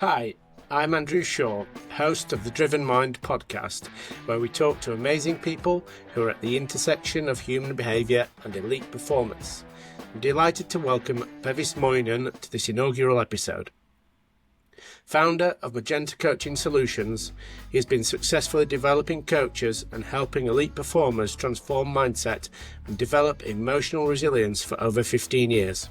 Hi, I'm Andrew Shaw, host of the Driven Mind podcast, where we talk to amazing people who are at the intersection of human behaviour and elite performance. I'm delighted to welcome Bevis Moynan to this inaugural episode. Founder of Magenta Coaching Solutions, he has been successfully developing coaches and helping elite performers transform mindset and develop emotional resilience for over 15 years.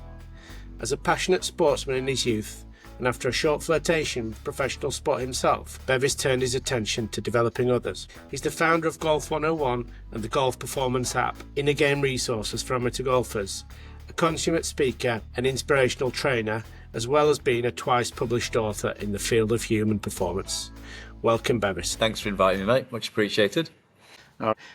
As a passionate sportsman in his youth, and after a short flirtation with professional sport himself, Bevis turned his attention to developing others. He's the founder of Golf 101 and the Golf Performance app, inner game resources for amateur golfers, a consummate speaker and inspirational trainer, as well as being a twice published author in the field of human performance. Welcome, Bevis. Thanks for inviting me, mate. Much appreciated.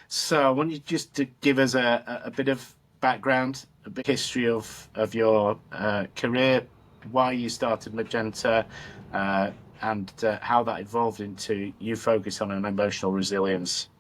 So I want you just to give us a bit of background, a bit of history of your career, why you started Magenta, and how that evolved into you focus on an emotional resilience.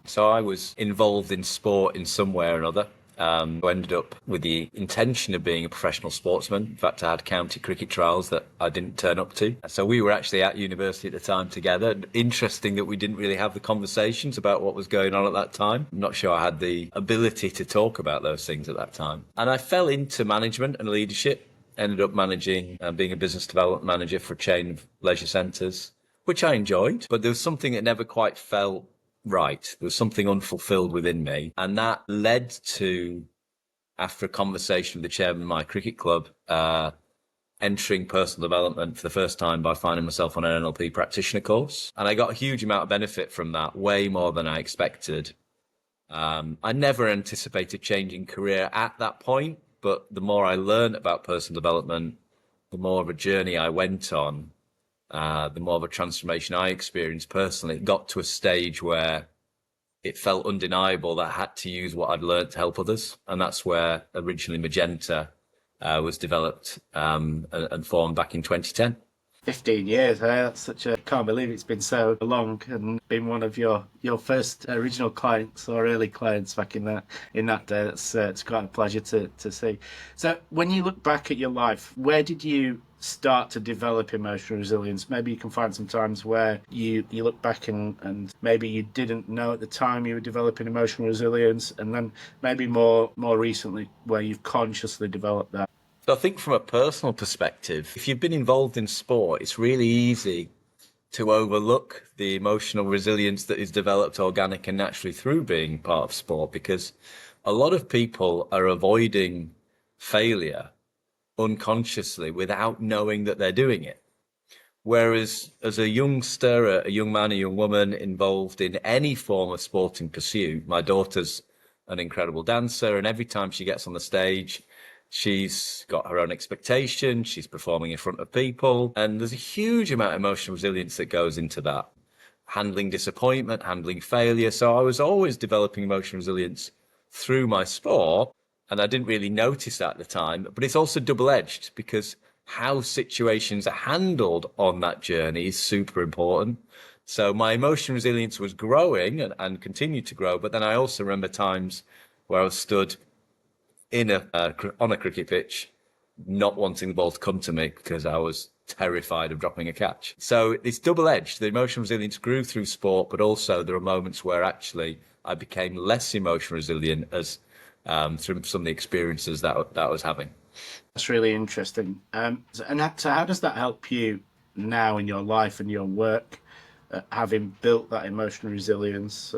So I was involved in sport in some way or another. I ended up with the intention of being a professional sportsman. In fact, I had county cricket trials that I didn't turn up to. So we were actually at university at the time together. Interesting that we didn't really have the conversations about what was going on at that time. I'm not sure I had the ability to talk about those things at that time. And I fell into management and leadership. Ended up managing and being a business development manager for a chain of leisure centres, which I enjoyed, but there was something that never quite felt right. There was something unfulfilled within me. And that led to, after a conversation with the chairman of my cricket club, entering personal development for the first time by finding myself on an NLP practitioner course. And I got a huge amount of benefit from that, way more than I expected. I never anticipated changing career at that point. But the more I learned about personal development, the more of a journey I went on, the more of a transformation I experienced personally. It got to a stage where it felt undeniable that I had to use what I'd learned to help others. And that's where originally Magenta was developed and formed back in 2010. 15 years, that's such a... can't believe it's been so long and been one of your first original clients or early clients back in that day. That's it's quite a pleasure to see. So when you look back at your life, where did you start to develop emotional resilience? Maybe you can find some times where you look back and maybe you didn't know at the time you were developing emotional resilience, and then maybe more recently where you've consciously developed that. So I think from a personal perspective, if you've been involved in sport, it's really easy to overlook the emotional resilience that is developed organic and naturally through being part of sport, because a lot of people are avoiding failure unconsciously without knowing that they're doing it. Whereas as a youngster, a young man, a young woman involved in any form of sporting pursuit, my daughter's an incredible dancer, and every time she gets on the stage, she's got her own expectations, she's performing in front of people, and there's a huge amount of emotional resilience that goes into that. Handling disappointment, handling failure. So I was always developing emotional resilience through my sport, and I didn't really notice that at the time. But it's also double-edged, because how situations are handled on that journey is super important. So my emotional resilience was growing and continued to grow, but then I also remember times where I was stood on a cricket pitch, not wanting the ball to come to me because I was terrified of dropping a catch. So it's double-edged. The emotional resilience grew through sport, but also there are moments where actually I became less emotional resilient as through some of the experiences that I was having. That's really interesting. So how does that help you now in your life and your work, having built that emotional resilience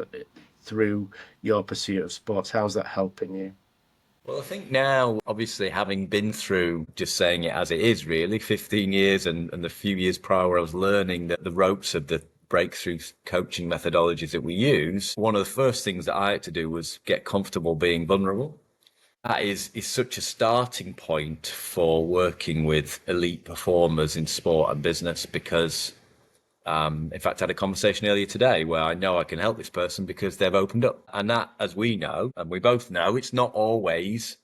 through your pursuit of sports? How's that helping you? Well, I think now, obviously, having been through, just saying it as it is, really, 15 years and the few years prior where I was learning that the ropes of the breakthrough coaching methodologies that we use, one of the first things that I had to do was get comfortable being vulnerable. That is such a starting point for working with elite performers in sport and business, because in fact, I had a conversation earlier today where I know I can help this person because they've opened up. And that, as we know, and we both know, it's not always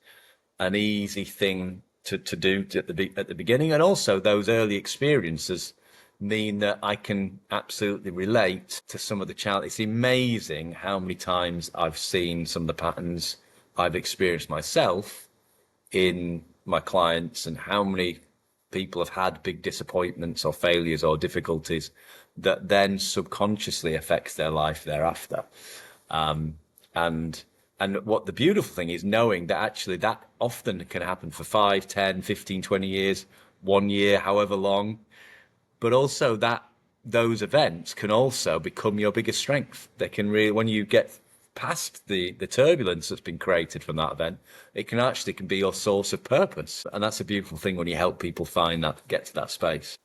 an easy thing to do at the beginning. And also those early experiences mean that I can absolutely relate to some of the challenges. It's amazing how many times I've seen some of the patterns I've experienced myself in my clients, and how many people have had big disappointments or failures or difficulties that then subconsciously affects their life thereafter. And what the beautiful thing is knowing that actually that often can happen for 5, 10, 15, 20 years, 1 year, however long. But also that those events can also become your biggest strength. They can really, when you get past the turbulence that's been created from that event, it can be your source of purpose. And that's a beautiful thing when you help people find that, get to that space.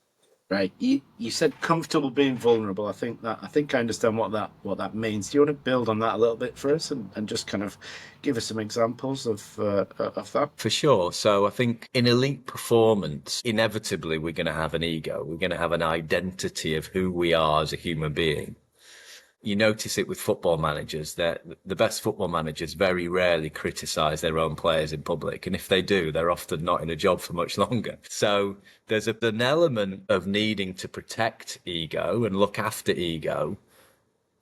Right. You said comfortable being vulnerable. I think I understand what that means. Do you want to build on that a little bit for us and just kind of give us some examples of that? For sure. So I think in elite performance, inevitably we're going to have an ego. We're going to have an identity of who we are as a human being. You notice it with football managers that the best football managers very rarely criticize their own players in public. And if they do, they're often not in a job for much longer. So there's an element of needing to protect ego and look after ego.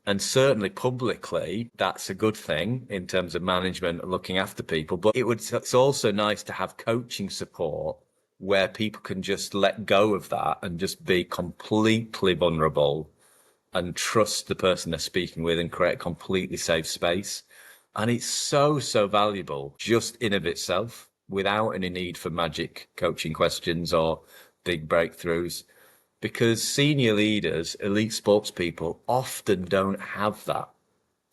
And certainly publicly, that's a good thing in terms of management and looking after people. But it's also nice to have coaching support where people can just let go of that and just be completely vulnerable and trust the person they're speaking with and create a completely safe space. And it's so, so valuable just in of itself without any need for magic coaching questions or big breakthroughs, because senior leaders, elite sports people often don't have that.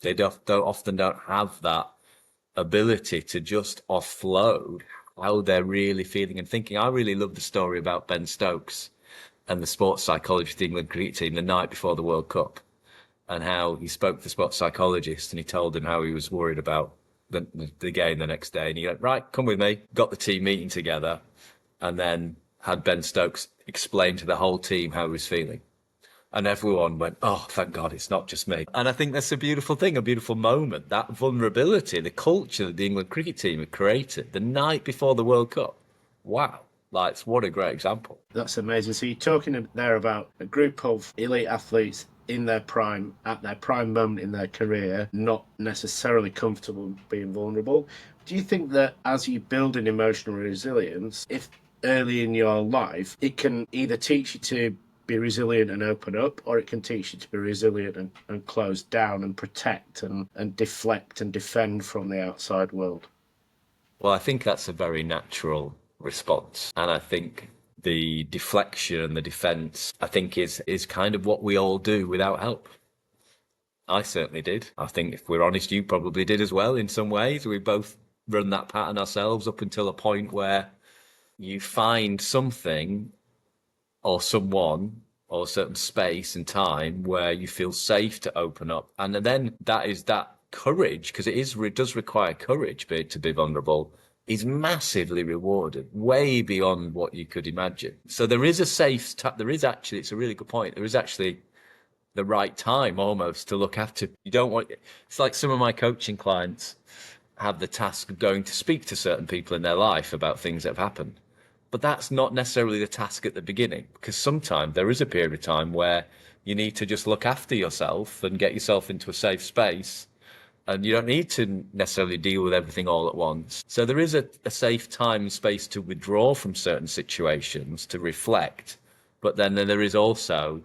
They often don't have that ability to just offload how they're really feeling and thinking. I really love the story about Ben Stokes and the sports psychologist of the England cricket team the night before the World Cup, and how he spoke to the sports psychologist and he told him how he was worried about the game the next day. And he went, right, come with me, got the team meeting together, and then had Ben Stokes explain to the whole team how he was feeling. And everyone went, oh, thank God, it's not just me. And I think that's a beautiful thing, a beautiful moment, that vulnerability, the culture that the England cricket team had created the night before the World Cup. Wow. Like, what a great example. That's amazing. So you're talking there about a group of elite athletes in their prime, at their prime moment in their career, not necessarily comfortable being vulnerable. Do you think that as you build an emotional resilience, if early in your life, it can either teach you to be resilient and open up, or it can teach you to be resilient and close down and protect and deflect and defend from the outside world? Well, I think that's a very natural response. And I think the deflection and the defense, I think is kind of what we all do without help. I certainly did. I think if we're honest, you probably did as well in some ways. We both run that pattern ourselves up until a point where you find something or someone or a certain space and time where you feel safe to open up. And then that is that courage, because it does require courage to be vulnerable, is massively rewarded, way beyond what you could imagine. So there is a it's a really good point. There is actually the right time almost to look after. It's like some of my coaching clients have the task of going to speak to certain people in their life about things that have happened. But that's not necessarily the task at the beginning, because sometimes there is a period of time where you need to just look after yourself and get yourself into a safe space. And you don't need to necessarily deal with everything all at once. So there is a safe time and space to withdraw from certain situations, to reflect. But then there is also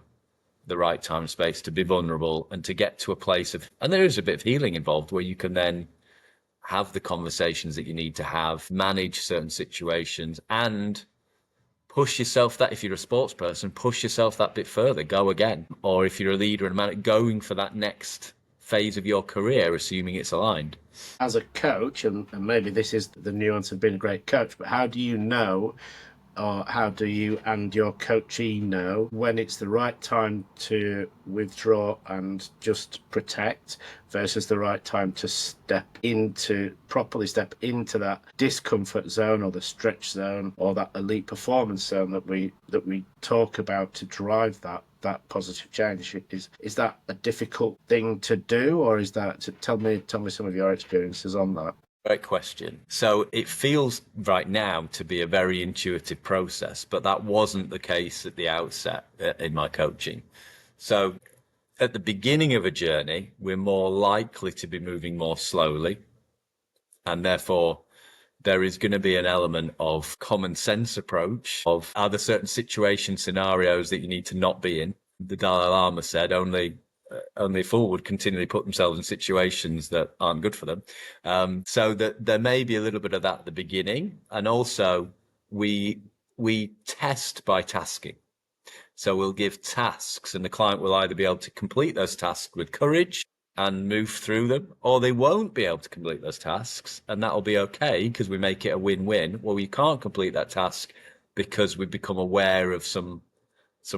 the right time and space to be vulnerable and to get to a place of, and there is a bit of healing involved where you can then have the conversations that you need to have, manage certain situations, and push yourself that, if you're a sports person, push yourself that bit further, go again. Or if you're a leader and a man, going for that next phase of your career, assuming it's aligned. As a coach, and maybe this is the nuance of being a great coach, but how do you know, or how do you and your coachee know when it's the right time to withdraw and just protect versus the right time to properly step into that discomfort zone or the stretch zone or that elite performance zone that we talk about to drive that positive change? Is that a difficult thing to do, or is that, tell me some of your experiences on that? Great question. So it feels right now to be a very intuitive process, but that wasn't the case at the outset in my coaching. So at the beginning of a journey, we're more likely to be moving more slowly, and therefore there is going to be an element of common sense approach of, are there certain situation scenarios that you need to not be in? The Dalai Lama said only a fool would continually put themselves in situations that aren't good for them. So that there may be a little bit of that at the beginning. And also we test by tasking. So we'll give tasks and the client will either be able to complete those tasks with courage and move through them, or they won't be able to complete those tasks. And that'll be okay because we make it a win-win. Well, we can't complete that task because we've become aware of some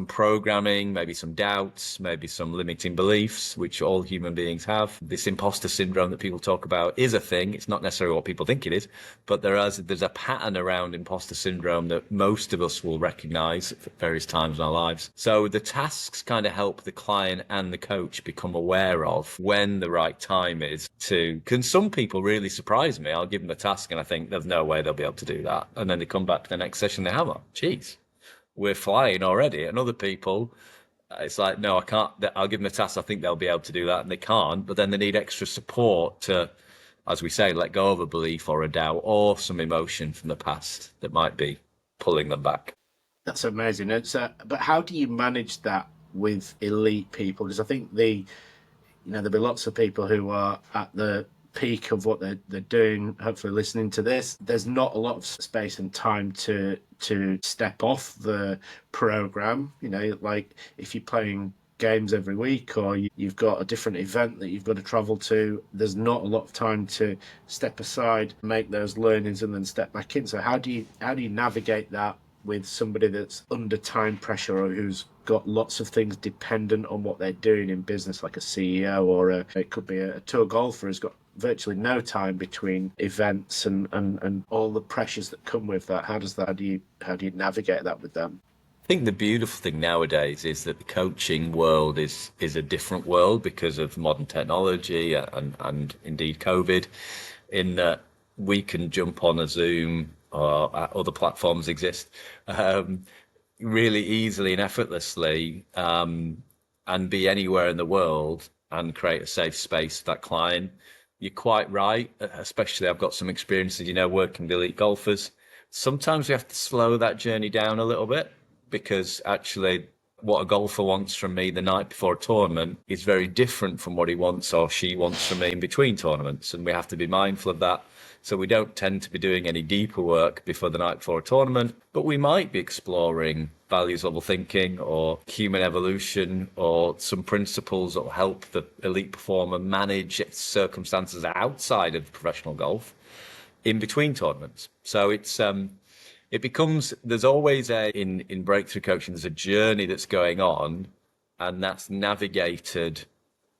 programming, maybe some doubts, maybe some limiting beliefs, which all human beings have. This imposter syndrome that people talk about is a thing. It's not necessarily what people think it is, but there's a pattern around imposter syndrome that most of us will recognize at various times in our lives. So the tasks kind of help the client and the coach become aware of when the right time is to, can some people really surprise me? I'll give them a task and I think there's no way they'll be able to do that. And then they come back to the next session, they have it. Geez, we're flying already. And other people, it's like, no, I can't. I'll give them a task. I think they'll be able to do that, and they can't. But then they need extra support to, as we say, let go of a belief or a doubt or some emotion from the past that might be pulling them back. That's amazing. But how do you manage that with elite people? Because I think there'll be lots of people who are at the peak of what they're doing, hopefully listening to this. There's not a lot of space and time to step off the program. Like if you're playing games every week or you've got a different event that you've got to travel to, there's not a lot of time to step aside, make those learnings and then step back in. So how do you navigate that with somebody that's under time pressure or who's got lots of things dependent on what they're doing in business, like a CEO, or it could be a tour golfer who's got virtually no time between events and all the pressures that come with that? How do you navigate that with them? I think the beautiful thing nowadays is that the coaching world is a different world because of modern technology and indeed COVID, in that we can jump on a Zoom or other platforms exist really easily and effortlessly and be anywhere in the world and create a safe space for that client. You're quite right, especially I've got some experiences, working with elite golfers. Sometimes we have to slow that journey down a little bit because actually what a golfer wants from me the night before a tournament is very different from what he wants or she wants from me in between tournaments. And we have to be mindful of that. So we don't tend to be doing any deeper work before the night before a tournament, but we might be exploring values level thinking or human evolution or some principles that will help the elite performer manage circumstances outside of professional golf in between tournaments. So it becomes, there's always in breakthrough coaching, there's a journey that's going on, and that's navigated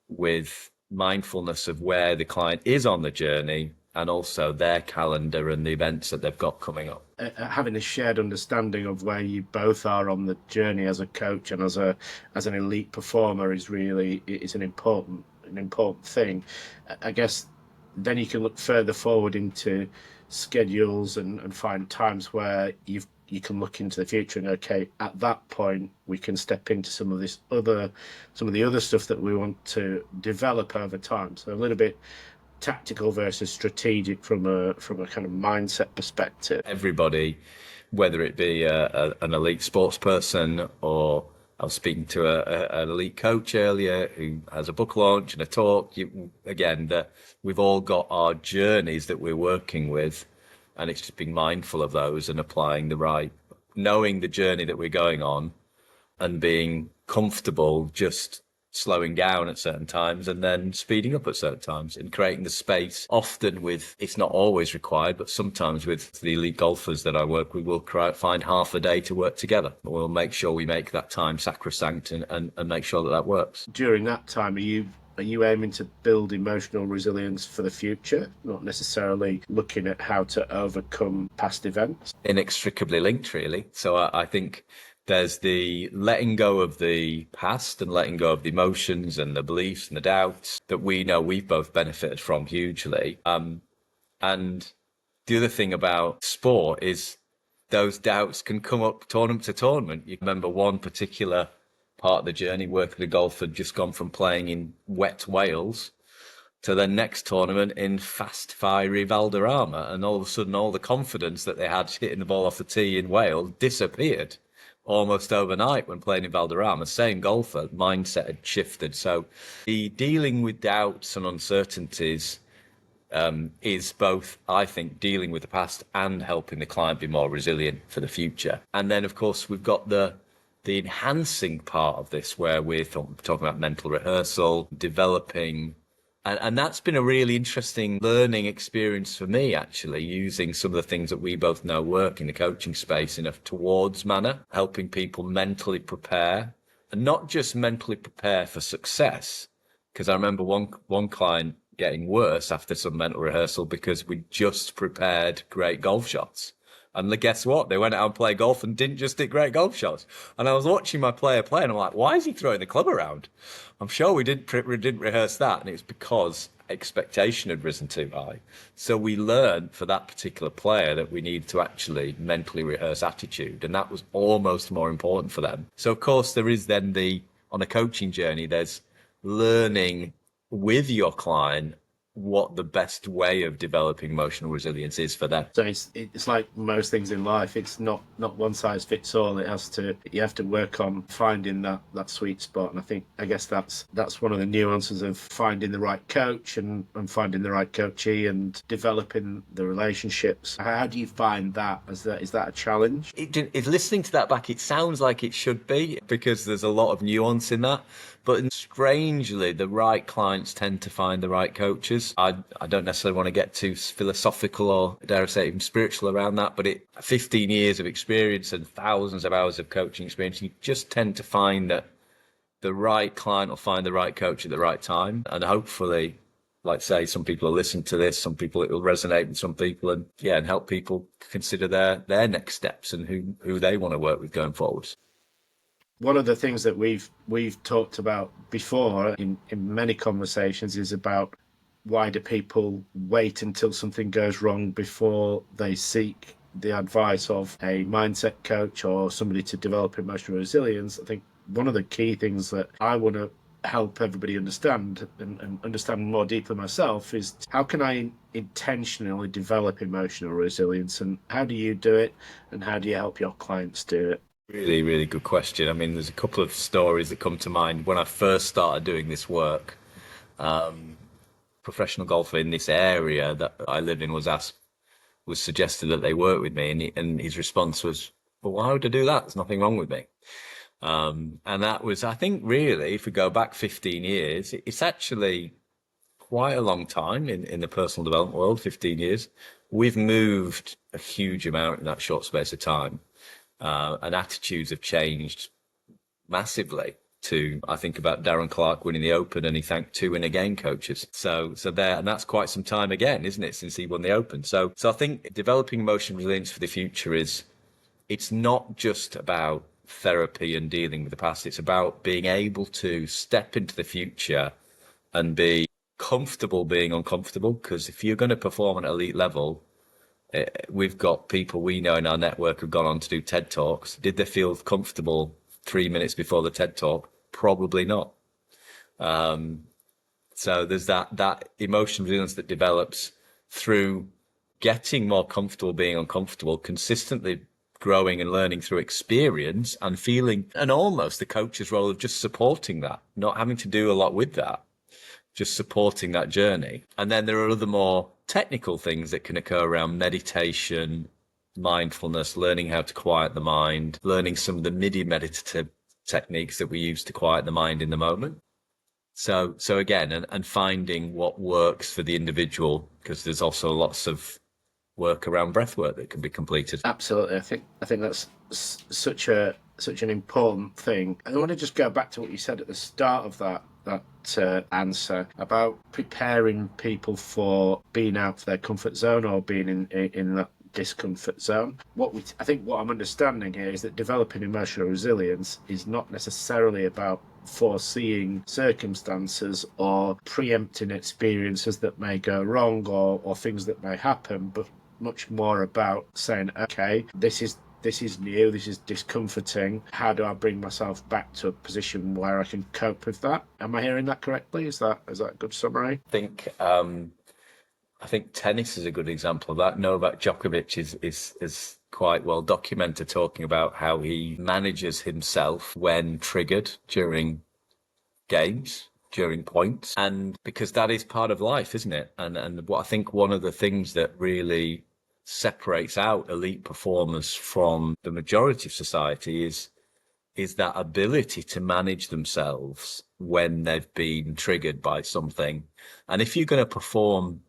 with mindfulness of where the client is on the journey and also their calendar and the events that they've got coming up. Having a shared understanding of where you both are on the journey as a coach and as an elite performer is an important thing. I guess then you can look further forward into schedules and find times where you can look into the future and, okay, at that point we can step into some of the other stuff that we want to develop over time. So a little bit tactical versus strategic from a kind of mindset perspective. Everybody, whether it be an elite sports person, or I was speaking to an elite coach earlier who has a book launch and a talk, that we've all got our journeys that we're working with, and it's just being mindful of those and applying knowing the journey that we're going on and being comfortable just slowing down at certain times and then speeding up at certain times, and creating the space. Often it's not always required, but sometimes with the elite golfers that I work with, we'll find half a day to work together. We'll make sure we make that time sacrosanct and make sure that works. During that time, are you aiming to build emotional resilience for the future, not necessarily looking at how to overcome past events? Inextricably linked, really. So I think there's the letting go of the past and letting go of the emotions and the beliefs and the doubts that we know we've both benefited from hugely. And the other thing about sport is those doubts can come up tournament to tournament. You remember one particular part of the journey, working with a golfer, just gone from playing in wet Wales to their next tournament in fast, fiery Valderrama. And all of a sudden, all the confidence that they had hitting the ball off the tee in Wales disappeared almost overnight when playing in Valderrama. Same golfer, mindset had shifted. So the dealing with doubts and uncertainties is both, I think, dealing with the past and helping the client be more resilient for the future. And then, of course, we've got the enhancing part of this where we're talking about mental rehearsal, developing. And that's been a really interesting learning experience for me, actually, using some of the things that we both know work in the coaching space in a towards manner, helping people mentally prepare, and not just mentally prepare for success. Because I remember one client getting worse after some mental rehearsal because we just prepared great golf shots. And guess what? They went out and played golf and didn't just hit great golf shots. And I was watching my player play and I'm like, why is he throwing the club around? I'm sure we didn't rehearse that. And it's because expectation had risen too high. So we learned for that particular player that we need to actually mentally rehearse attitude. And that was almost more important for them. So, of course, there is then on a coaching journey, there's learning with your client what the best way of developing emotional resilience is for them. So it's like most things in life. It's not one size fits all. You have to work on finding that sweet spot. And I guess that's one of the nuances of finding the right coach and finding the right coachee and developing the relationships. How do you find that? Is that a challenge? Listening to that back, it sounds like it should be because there's a lot of nuance in that. But strangely, the right clients tend to find the right coaches. I don't necessarily want to get too philosophical or, dare I say, even spiritual around that, but 15 years of experience and thousands of hours of coaching experience, you just tend to find that the right client will find the right coach at the right time. And hopefully, like say, some people will listen to this, some people it will resonate with some people and help people consider their next steps and who they want to work with going forwards. One of the things that we've talked about before in many conversations is about why do people wait until something goes wrong before they seek the advice of a mindset coach or somebody to develop emotional resilience. I think one of the key things that I want to help everybody understand and understand more deeply myself is how can I intentionally develop emotional resilience, and how do you do it, and how do you help your clients do it? Really, really good question. I mean, there's a couple of stories that come to mind. When I first started doing this work, professional golfer in this area that I live in was suggested that they work with me, and his response was, "Well, why would I do that? There's nothing wrong with me." And that was, I think, really, if we go back 15 years, it's actually quite a long time in the personal development world. 15 years, we've moved a huge amount in that short space of time. And attitudes have changed massively I think about Darren Clark winning the Open and he thanked 2 Win Again coaches. So there, and that's quite some time again, isn't it, since he won the Open. So I think developing emotional resilience for the future it's not just about therapy and dealing with the past. It's about being able to step into the future and be comfortable being uncomfortable. Because if you're going to perform at an elite level, we've got people we know in our network who've gone on to do TED Talks. Did they feel comfortable 3 minutes before the TED Talk? Probably not. So there's that emotional resilience that develops through getting more comfortable being uncomfortable, consistently growing and learning through experience and feeling, and almost the coach's role of just supporting that, not having to do a lot with that, just supporting that journey. And then there are other more technical things that can occur around meditation, mindfulness, learning how to quiet the mind, learning some of the meditative techniques that we use to quiet the mind in the moment. So again, and finding what works for the individual, because there's also lots of work around breath work that can be completed. Absolutely. I think that's such an important thing. I want to just go back to what you said at the start of that answer about preparing people for being out of their comfort zone or being in that discomfort zone. I think what I'm understanding here is that developing emotional resilience is not necessarily about foreseeing circumstances or preempting experiences that may go wrong or things that may happen, but much more about saying, okay, this is this is new, this is discomforting. How do I bring myself back to a position where I can cope with that? Am I hearing that correctly? Is that a good summary? I think tennis is a good example of that. Novak Djokovic is quite well documented, talking about how he manages himself when triggered during games, during points, and because that is part of life, isn't it? And what I think one of the things that really separates out elite performers from the majority of society is that ability to manage themselves when they've been triggered by something. And if you're going to perform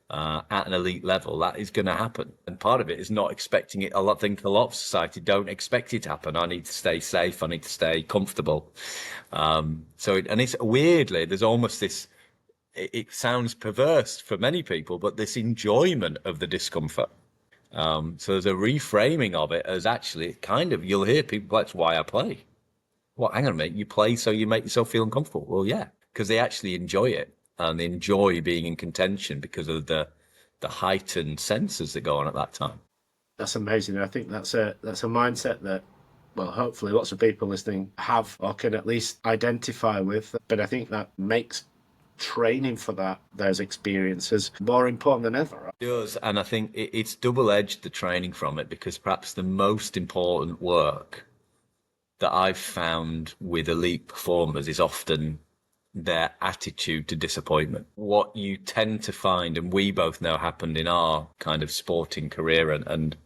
at an elite level, that is going to happen. And part of it is not expecting it. I think a lot of society don't expect it to happen. I need to stay safe. I need to stay comfortable. And it's weirdly, there's almost this, it sounds perverse for many people, but this enjoyment of the discomfort. So there's a reframing of it as actually kind of, you'll hear people, that's why I play. Well, hang on a minute, you play so you make yourself feel uncomfortable. Well, yeah, because they actually enjoy it. And they enjoy being in contention because of the heightened senses that go on at that time. That's amazing. I think that's a mindset that, well, hopefully lots of people listening have or can at least identify with. But I think that makes training for those experiences more important than ever. Right? It does, and I think it's double-edged, the training from it, because perhaps the most important work that I've found with elite performers is often their attitude to disappointment. What you tend to find, and we both know happened in our kind of sporting career and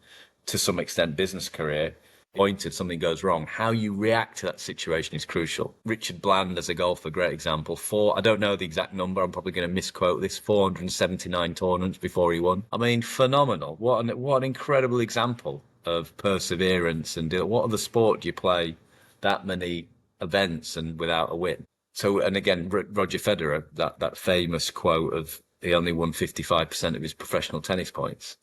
to some extent business career, pointed something goes wrong, how you react to that situation is crucial. Richard Bland, as a golfer, great example. I don't know the exact number, I'm probably going to misquote this, 479 tournaments before he won. I mean, phenomenal. What an incredible example of perseverance. And what other sport do you play that many events and without a win? So, and again, Roger Federer, that famous quote of he only won 55% of his professional tennis points,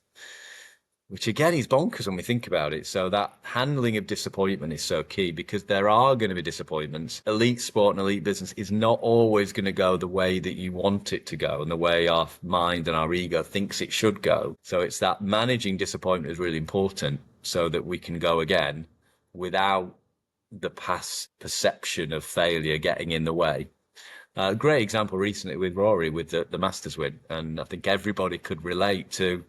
which again is bonkers when we think about it. So that handling of disappointment is so key, because there are going to be disappointments. Elite sport and elite business is not always going to go the way that you want it to go and the way our mind and our ego thinks it should go. So it's that managing disappointment is really important so that we can go again without the past perception of failure getting in the way. A great example recently with Rory with the Masters win, and I think everybody could relate to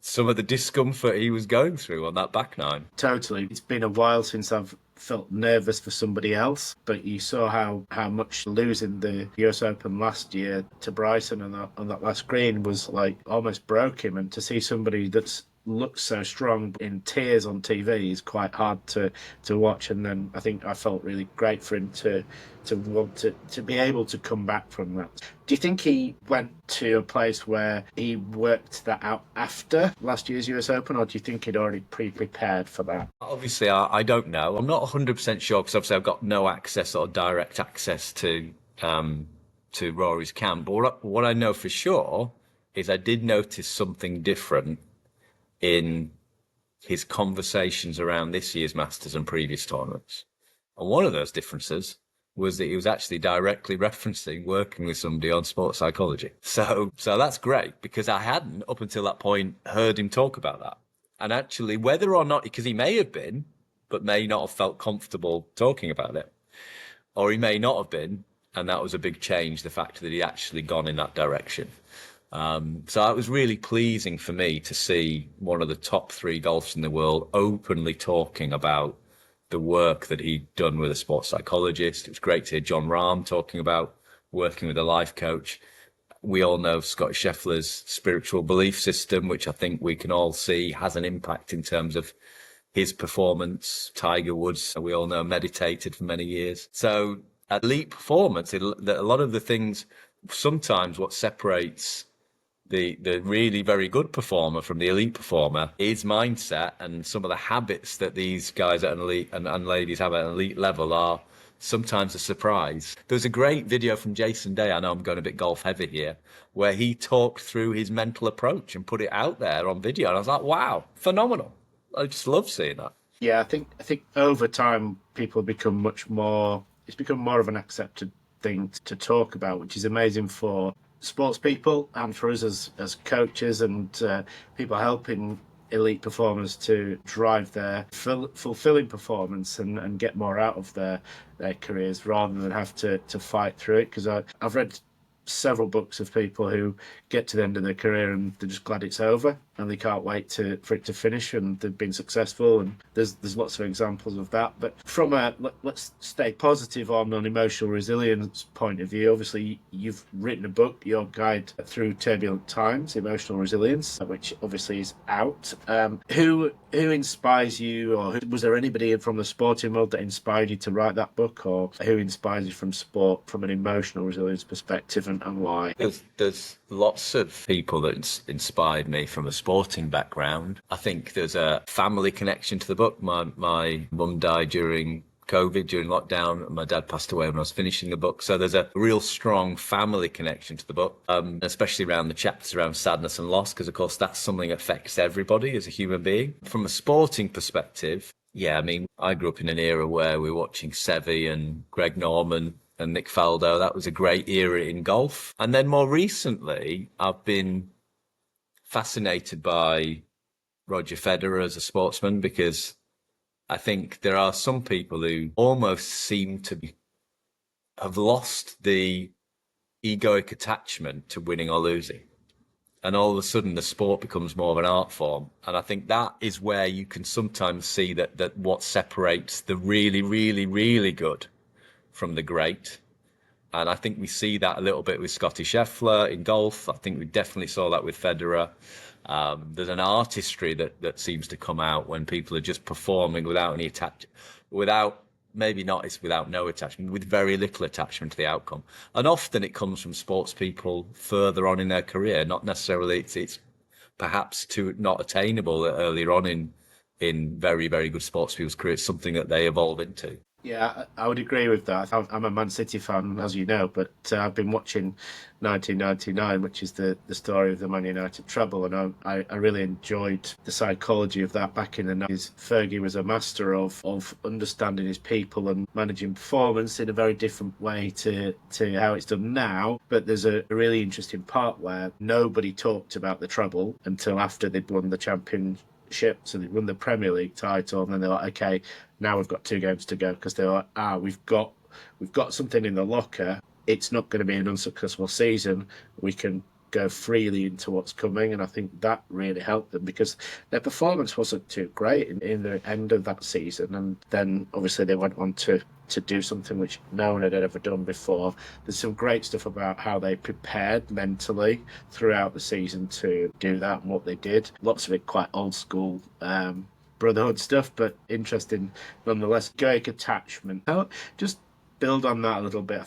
some of the discomfort he was going through on that back nine. Totally. It's been a while since I've felt nervous for somebody else, but you saw how much losing the US Open last year to Bryson on that last green was like almost broke him, and to see somebody that's looks so strong in tears on TV is quite hard to watch. And then I think I felt really great for him to want to be able to come back from that. Do you think he went to a place where he worked that out after last year's US Open, or do you think he'd already pre-prepared for that? Obviously, I don't know. I'm not 100% sure, because obviously I've got no access or direct access to Rory's camp. But what I know for sure is I did notice something different in his conversations around this year's Masters and previous tournaments. And one of those differences was that he was actually directly referencing working with somebody on sports psychology. So that's great, because I hadn't, up until that point, heard him talk about that. And actually, whether or not, because he may have been, but may not have felt comfortable talking about it, or he may not have been, and that was a big change, the fact that he actually gone in that direction. So it was really pleasing for me to see one of the top 3 golfers in the world openly talking about the work that he'd done with a sports psychologist. It was great to hear John Rahm talking about working with a life coach. We all know Scott Scheffler's spiritual belief system, which I think we can all see has an impact in terms of his performance. Tiger Woods, we all know, meditated for many years. So elite performance, a lot of the things, sometimes what separates the really very good performer from the elite performer is mindset, and some of the habits that these guys at an elite and ladies have at an elite level are sometimes a surprise. There's a great video from Jason Day, I know I'm going a bit golf heavy here, where he talked through his mental approach and put it out there on video, and I was like, wow, phenomenal. I just love seeing that. Yeah, I think over time people become it's become more of an accepted thing to talk about, which is amazing for sports people and for us as coaches and people helping elite performers to drive their fulfilling performance and get more out of their careers rather than have to fight through it. Because I've read several books of people who get to the end of their career and they're just glad it's over and they can't wait for it to finish, and they've been successful, and there's lots of examples of that. But from let's stay positive on an emotional resilience point of view. Obviously you've written a book, your guide through turbulent times, emotional resilience, which obviously is out. Who inspires you, or was there anybody from the sporting world that inspired you to write that book, or who inspires you from sport from an emotional resilience perspective, and why? There's lots of people that inspired me from a sporting background. I think there's a family connection to the book. My mum died during COVID, during lockdown, and my dad passed away when I was finishing the book. So there's a real strong family connection to the book, especially around the chapters around sadness and loss, because of course that's something that affects everybody as a human being. From a sporting perspective, yeah, I mean, I grew up in an era where we were watching Seve and Greg Norman and Nick Faldo. That was a great era in golf. And then more recently, I've been fascinated by Roger Federer as a sportsman, because I think there are some people who almost seem to have lost the egoic attachment to winning or losing. And all of a sudden the sport becomes more of an art form. And I think that is where you can sometimes see that what separates the really, really, really good from the great. And I think we see that a little bit with Scottie Scheffler in golf. I think we definitely saw that with Federer. There's an artistry that seems to come out when people are just performing without any without no attachment, with very little attachment to the outcome. And often it comes from sports people further on in their career, not necessarily it's perhaps not attainable earlier on in very, very good sports people's careers, something that they evolve into. Yeah, I would agree with that. I'm a Man City fan, as you know, but I've been watching 1999, which is the story of the Man United treble, and I really enjoyed the psychology of that back in the 90s. Fergie was a master of understanding his people and managing performance in a very different way to how it's done now. But there's a really interesting part where nobody talked about the treble until after they'd won the championship. So they won the Premier League title, and then they're like, okay, now we've got 2 games to go, because they're like, we've got something in the locker. It's not going to be an unsuccessful season. We can go freely into what's coming, and I think that really helped them, because their performance wasn't too great in the end of that season, and then obviously they went on to do something which no one had ever done before. There's some great stuff about how they prepared mentally throughout the season to do that and what they did. Lots of it quite old school brotherhood stuff, but interesting nonetheless. Egoic attachment. Just build on that a little bit.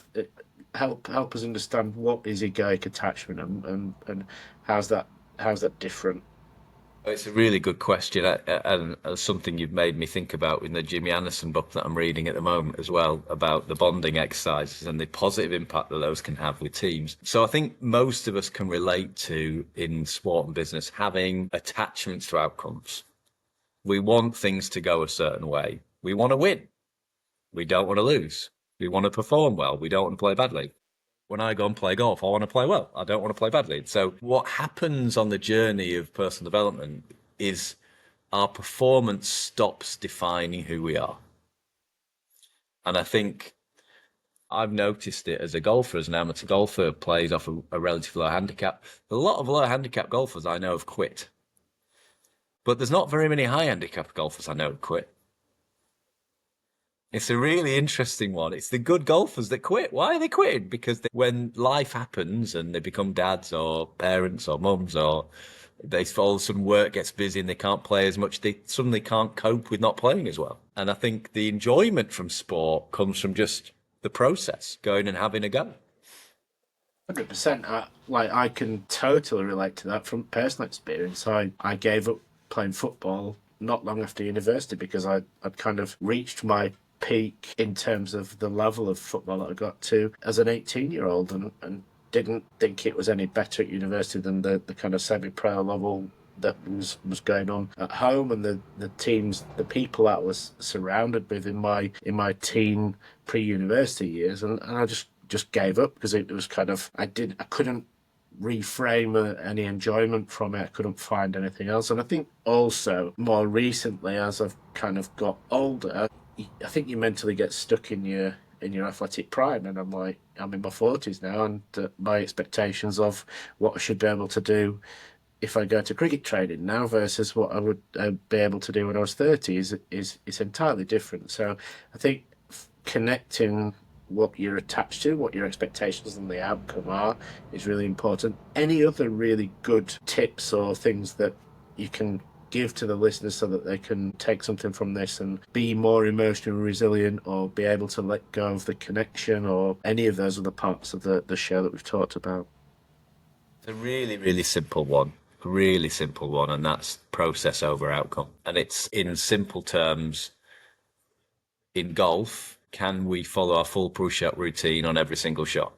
Help us understand what is egoic attachment, and how's that different? It's a really good question, and something you've made me think about in the Jimmy Anderson book that I'm reading at the moment as well, about the bonding exercises and the positive impact that those can have with teams. So I think most of us can relate to, in sport and business, having attachments to outcomes. We want things to go a certain way. We want to win. We don't want to lose. We want to perform well. We don't want to play badly. When I go and play golf, I want to play well. I don't want to play badly. So what happens on the journey of personal development is our performance stops defining who we are. And I think I've noticed it as a golfer, as an amateur golfer, plays off a relatively low handicap. A lot of low handicap golfers I know have quit. But there's not very many high handicap golfers I know have quit. It's a really interesting one. It's the good golfers that quit. Why are they quitting? Because when life happens and they become dads or parents or mums, or they all of a sudden work gets busy and they can't play as much, they suddenly can't cope with not playing as well. And I think the enjoyment from sport comes from just the process, going and having a go. 100%. I can totally relate to that from personal experience. I gave up playing football not long after university because I'd kind of reached my peak in terms of the level of football that I got to as an 18-year-old, and didn't think it was any better at university than the kind of semi-pro level that was going on at home, and the teams, the people that I was surrounded with in my teen pre-university years, and I just gave up because it was kind of I couldn't reframe any enjoyment from it. I couldn't find anything else. And I think also more recently, as I've kind of got older, I think you mentally get stuck in your athletic prime, and I'm in my 40s now, and my expectations of what I should be able to do if I go to cricket training now versus what I would be able to do when I was 30 is entirely different. So I think connecting what you're attached to, what your expectations and the outcome are, is really important. Any other really good tips or things that you can give to the listeners so that they can take something from this and be more emotionally resilient, or be able to let go of the connection, or any of those other parts of the show that we've talked about? It's a really, really simple one. Really simple one, and that's process over outcome. And it's in simple terms. In golf, can we follow our full push-shot routine on every single shot?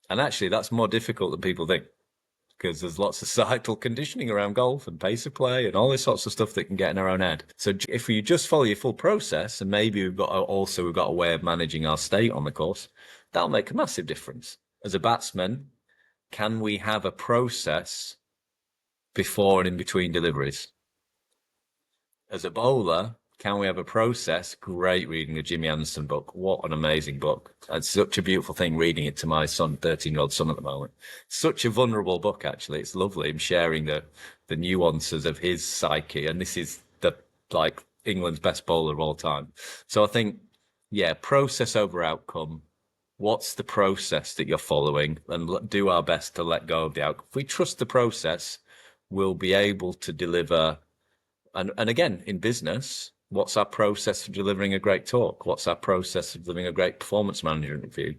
And actually, that's more difficult than people think, because there's lots of societal conditioning around golf and pace of play and all this sorts of stuff that can get in our own head. So if we just follow your full process, and maybe we've got a way of managing our state on the course, that'll make a massive difference. As a batsman, can we have a process before and in between deliveries? As a bowler, can we have a process? Great reading the Jimmy Anderson book. What an amazing book. It's such a beautiful thing reading it to my son, 13-year-old son at the moment. Such a vulnerable book, actually. It's lovely. I'm sharing the nuances of his psyche. And this is England's best bowler of all time. So I think, process over outcome. What's the process that you're following? And do our best to let go of the outcome. If we trust the process, we'll be able to deliver. And again, in business, what's our process for delivering a great talk? What's our process of delivering a great performance management review?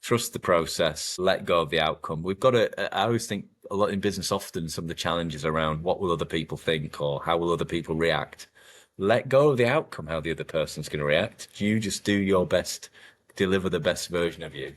Trust the process, let go of the outcome. We've got to, I always think a lot in business, often some of the challenges around what will other people think or how will other people react. Let go of the outcome, how the other person's going to react. You just do your best, deliver the best version of you.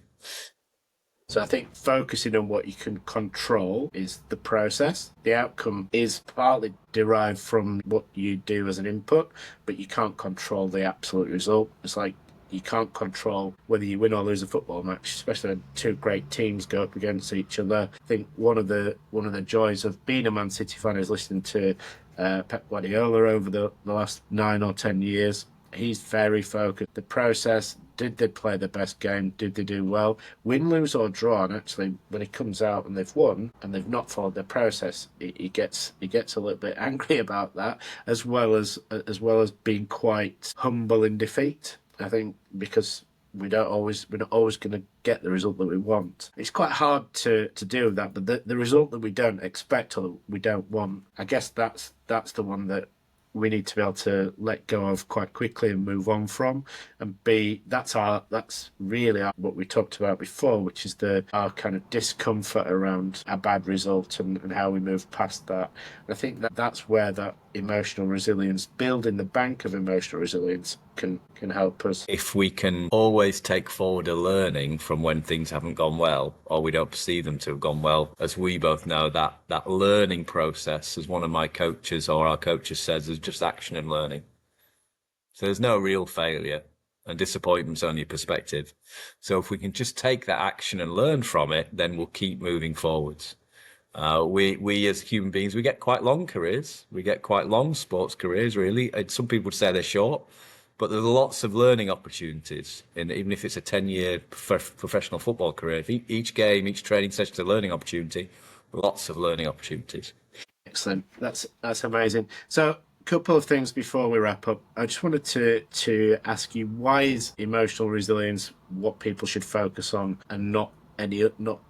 So I think focusing on what you can control is the process. The outcome is partly derived from what you do as an input, but you can't control the absolute result. It's like you can't control whether you win or lose a football match, especially when two great teams go up against each other. I think one of the joys of being a Man City fan is listening to Pep Guardiola over the last 9 or 10 years. He's very focused. The process, did they play the best game? Did they do well? Win, lose or draw. And actually, when it comes out and they've won and they've not followed their process, he gets a little bit angry about that, as well as being quite humble in defeat. I think because we're not always going to get the result that we want. It's quite hard to do that, but the result that we don't expect or we don't want, I guess that's the one that we need to be able to let go of quite quickly and move on from. And that's really what we talked about before, which is our kind of discomfort around a bad result and how we move past that. And I think that's where that emotional resilience, building the bank of emotional resilience, can help us. If we can always take forward a learning from when things haven't gone well, or we don't perceive them to have gone well, as we both know, that learning process, as one of my coaches or our coaches says, is just action and learning. So there's no real failure, and disappointment's only a perspective. So if we can just take that action and learn from it, then we'll keep moving forwards. We as human beings, we get quite long careers. We get quite long sports careers, really. Some people would say they're short, but there's lots of learning opportunities. And even if it's a 10-year professional football career, if each game, each training session is a learning opportunity, lots of learning opportunities. Excellent. That's amazing. So a couple of things before we wrap up. I just wanted to ask you, why is emotional resilience what people should focus on and not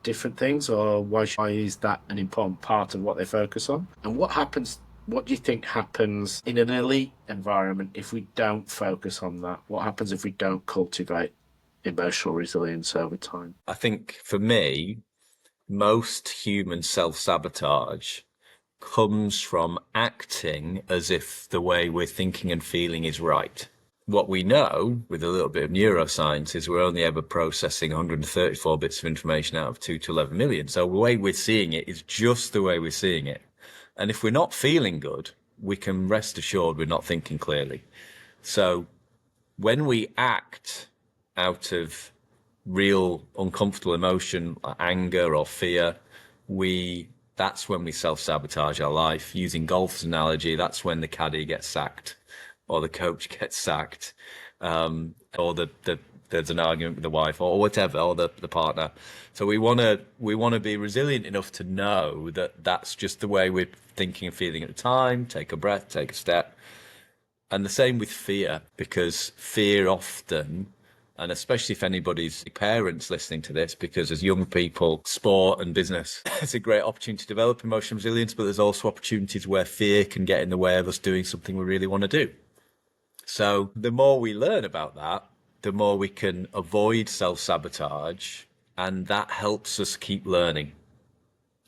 different things, or why is that an important part of what they focus on? And what do you think happens in an elite environment if we don't focus on that? What happens if we don't cultivate emotional resilience over time? I think for me, most human self-sabotage comes from acting as if the way we're thinking and feeling is right. What we know with a little bit of neuroscience is we're only ever processing 134 bits of information out of 2 to 11 million. So the way we're seeing it is just the way we're seeing it. And if we're not feeling good, we can rest assured we're not thinking clearly. So when we act out of real uncomfortable emotion, like anger or fear, that's when we self-sabotage our life. Using golf's analogy, that's when the caddy gets sacked or the coach gets sacked, or there's an argument with the wife or whatever, or the partner. So we want to be resilient enough to know that that's just the way we're thinking and feeling at the time. Take a breath, take a step. And the same with fear, because fear often, and especially if anybody's parents listening to this, because as young people, sport and business, it's a great opportunity to develop emotional resilience, but there's also opportunities where fear can get in the way of us doing something we really want to do. So the more we learn about that, the more we can avoid self-sabotage, and that helps us keep learning.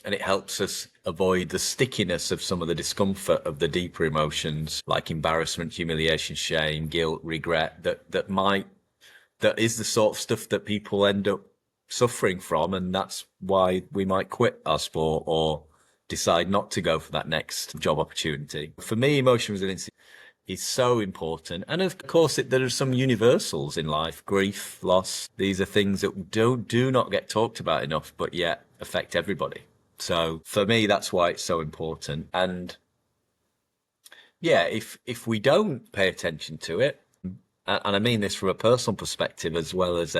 And it helps us avoid the stickiness of some of the discomfort of the deeper emotions like embarrassment, humiliation, shame, guilt, regret, that is the sort of stuff that people end up suffering from. And that's why we might quit our sport or decide not to go for that next job opportunity. For me, emotional resilience is so important. And of course, there are some universals in life: grief, loss. These are things that do not get talked about enough, but yet affect everybody. So for me, that's why it's so important. And yeah, if we don't pay attention to it, and I mean this from a personal perspective as well as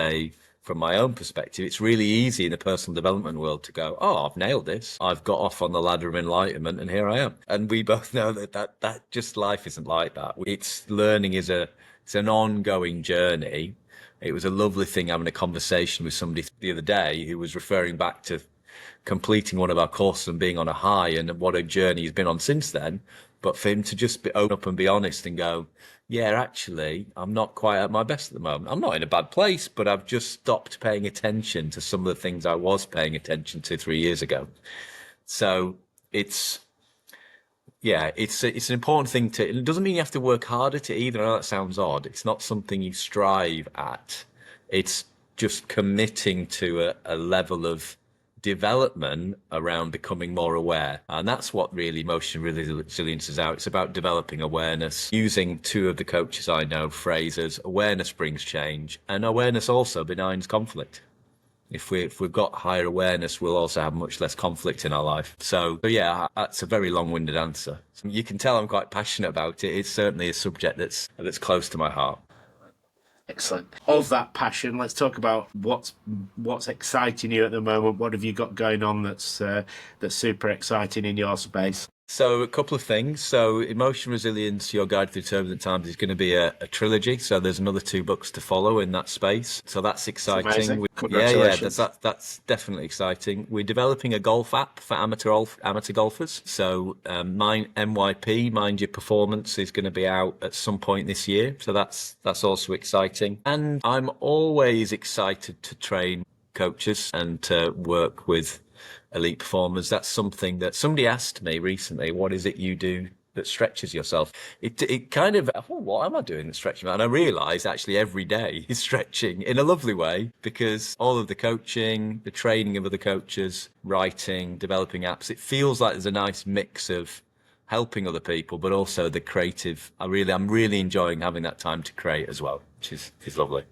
from my own perspective, it's really easy in the personal development world to go, oh, I've nailed this. I've got off on the ladder of enlightenment and here I am. And we both know that just life isn't like that. It's learning it's an ongoing journey. It was a lovely thing having a conversation with somebody the other day who was referring back to completing one of our courses and being on a high and what a journey he's been on since then. But for him to just open up and be honest and go, yeah, actually, I'm not quite at my best at the moment. I'm not in a bad place, but I've just stopped paying attention to some of the things I was paying attention to 3 years ago. So it's an important thing it doesn't mean you have to work harder to either. I know that sounds odd. It's not something you strive at. It's just committing to a level of development around becoming more aware. And that's what really emotional resilience is out. It's about developing awareness. Using two of the coaches I know phrases: awareness brings change, and awareness also benigns conflict. If we've got higher awareness, we'll also have much less conflict in our life. So yeah, that's a very long-winded answer. You can tell I'm quite passionate about it. It's certainly a subject that's close to my heart. Excellent. Of that passion, let's talk about what's exciting you at the moment. What have you got going on that's super exciting in your space? So a couple of things. So Emotional Resilience, Your Guide Through Turbulent Times is going to be a trilogy. So there's another 2 books to follow in that space. So that's exciting. Congratulations. That's definitely exciting. We're developing a golf app for amateur golfers. So MYP, Mind Your Performance, is going to be out at some point this year. So that's also exciting. And I'm always excited to train coaches and to work with elite performers. That's something that somebody asked me recently: what is it you do that stretches yourself? It kind of, what am I doing that stretches me? And I realised actually every day is stretching in a lovely way, because all of the coaching, the training of other coaches, writing, developing apps, it feels like there's a nice mix of helping other people, but also the creative. I'm really enjoying having that time to create as well, which is lovely.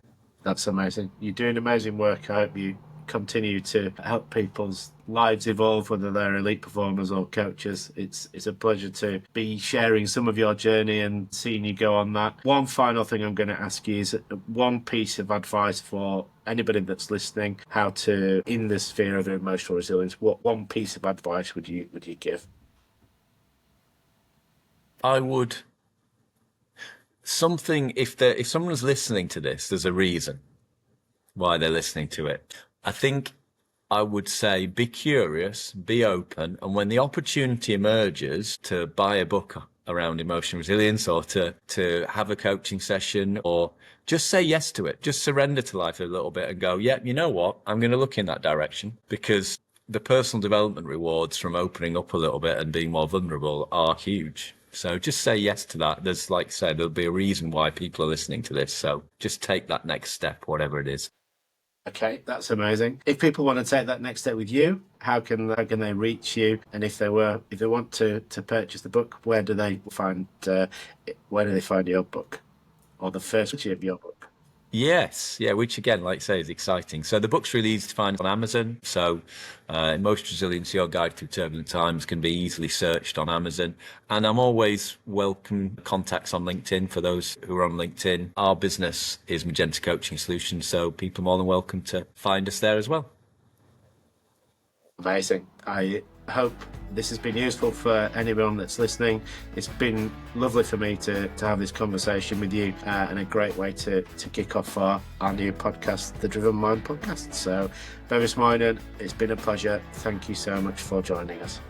That's amazing. You're doing amazing work. I hope you continue to help people's lives evolve, whether they're elite performers or coaches. It's a pleasure to be sharing some of your journey and seeing you go on that. One final thing I'm going to ask you is one piece of advice for anybody that's listening, how to, in the sphere of emotional resilience, what one piece of advice would you give? I would if someone's listening to this, there's a reason why they're listening to it. I think I would say be curious, be open, and when the opportunity emerges to buy a book around emotional resilience or to have a coaching session, or just say yes to it, just surrender to life a little bit and go, yeah, you know what, I'm going to look in that direction, because the personal development rewards from opening up a little bit and being more vulnerable are huge. So just say yes to that. There's, like I said, there'll be a reason why people are listening to this. So just take that next step, whatever it is. Okay, that's amazing. If people want to take that next step with you, how can they reach you? And if they want to purchase the book, where do they find your book, or the first issue of your book? Yes, yeah, which again, like I say, is exciting. So the book's really easy to find on Amazon. So Emotional Resilience, Your Guide Through Turbulent Times can be easily searched on Amazon. And I'm always welcome contacts on LinkedIn for those who are on LinkedIn. Our business is Magenta Coaching Solutions, so people are more than welcome to find us there as well. Amazing. I hope this has been useful for anyone that's listening. It's been lovely for me to have this conversation with you, and a great way to kick off our new podcast, the Driven Mind podcast. So, Bevis, Moynan, it's been a pleasure. Thank you so much for joining us.